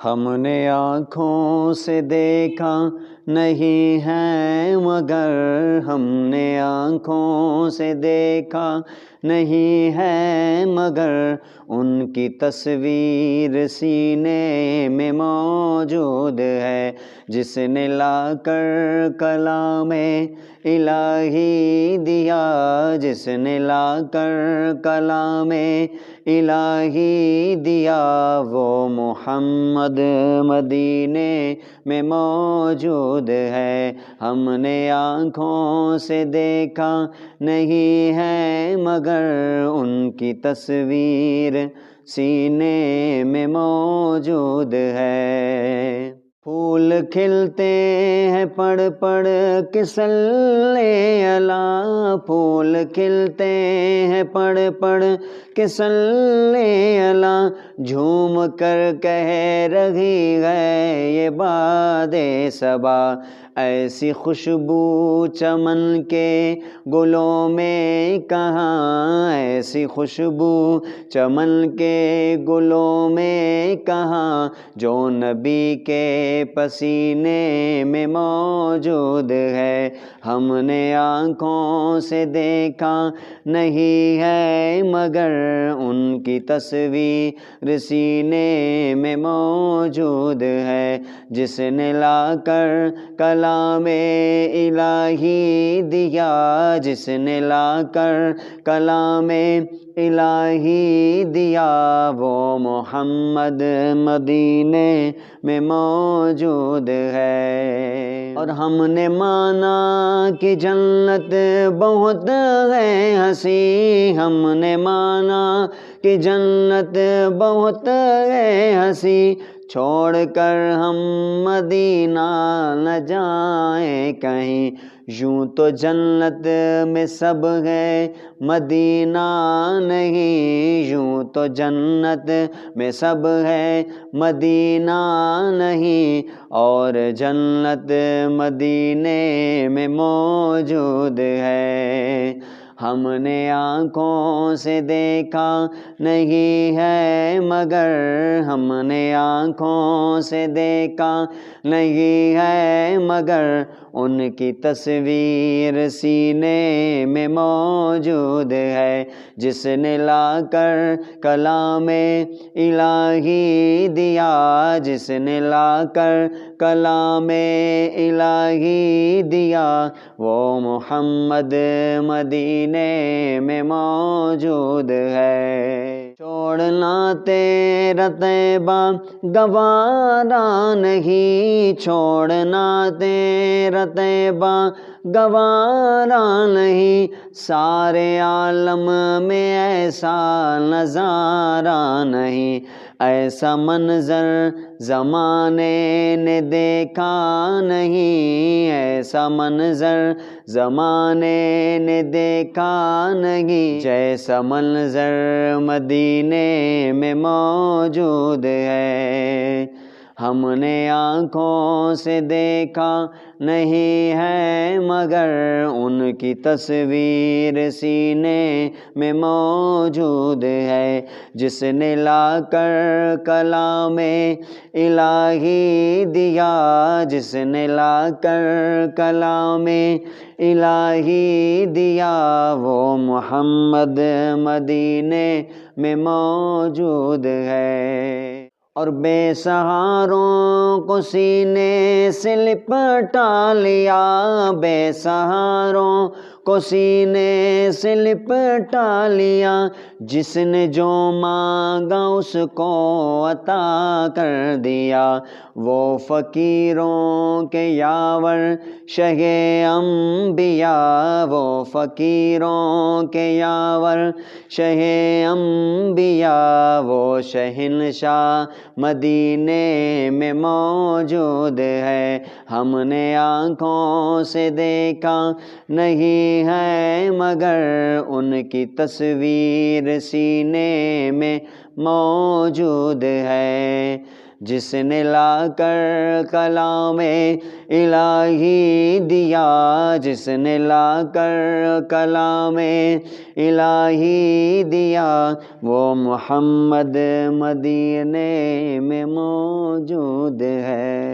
ہم نے آنکھوں سے دیکھا نہیں ہے مگر، ہم نے آنکھوں سے دیکھا نہیں ہے مگر، ان کی تصویر سینے میں موجود ہے، جس نے لا کر کلام الہی دیا، جس نے لا کر کلام الہی دیا، وہ محمد مدینے میں موجود ہے۔ ہم نے آنکھوں سے دیکھا نہیں ہے مگر، ان کی تصویر سینے میں موجود ہے۔ پھول کھلتے ہیں پڑھ پڑھ کے صلی علی، پھول کھلتے ہیں پڑھ پڑھ کے صلی علی، جھوم کر کہہ رہی ہے یہ باد صبا، ایسی خوشبو چمن کے گلوں میں کہاں، ایسی خوشبو چمن کے گلوں میں کہاں، جو نبی کے پسینے میں موجود ہے۔ ہم نے آنکھوں سے دیکھا نہیں ہے مگر، ان کی تصویر سینے میں موجود ہے، جس نے لا کر کلام الہی دیا، جس نے لا کر کلام الہی دیا، وہ محمد مدینے میں موجود ہے۔ اور ہم نے مانا کہ جنت بہت ہے ہنسی، ہم نے مانا کہ جنت بہت ہے ہنسی، چھوڑ کر ہم مدینہ نہ جائیں کہیں، یوں تو جنت میں سب ہے مدینہ نہیں، یوں تو جنت میں سب ہے مدینہ نہیں، اور جنت مدینے میں موجود ہے۔ ہم نے آنکھوں سے دیکھا نہیں ہے مگر، ہم نے آنکھوں سے دیکھا نہیں ہے مگر، ان کی تصویر سینے میں موجود ہے، جس نے لا کر کلام الہی دیا، جس نے لا کر کلام الہی دیا، وہ محمد مدینے میں موجود ہے۔ چھوڑنا تیرا طیبہ گوارا نہیں، چھوڑنا تیرا طیبہ گوارا نہیں، سارے عالم میں ایسا نظارہ نہیں، ایسا منظر زمانے نے دیکھا نہیں، ایسا منظر زمانے نے دیکھا نہیں، جیسا منظر مدینے میں موجود ہے۔ ہم نے آنکھوں سے دیکھا نہیں ہے مگر، ان کی تصویر سینے میں موجود ہے، جس نے لا کر کلام الہی دیا، جس نے لا کر کلام الہی دیا، وہ محمد مدینے میں موجود ہے۔ اور بے سہاروں کو سینے سے لپٹا لیا، بے سہاروں کو سینے سے لپٹا لیا، جس نے جو مانگا اس کو عطا کر دیا، وہ فقیروں کے یاور شہ انبیاء، وہ فقیروں کے یاور شہ انبیاء، وہ شہنشاہ مدینے میں موجود ہے۔ ہم نے آنکھوں سے دیکھا نہیں ہے مگر، ان کی تصویر سینے میں موجود ہے، جس نے لا کر کلام الہی دیا، جس نے لا کر کلام الہی دیا، وہ محمد مدینے میں موجود موجود ہے۔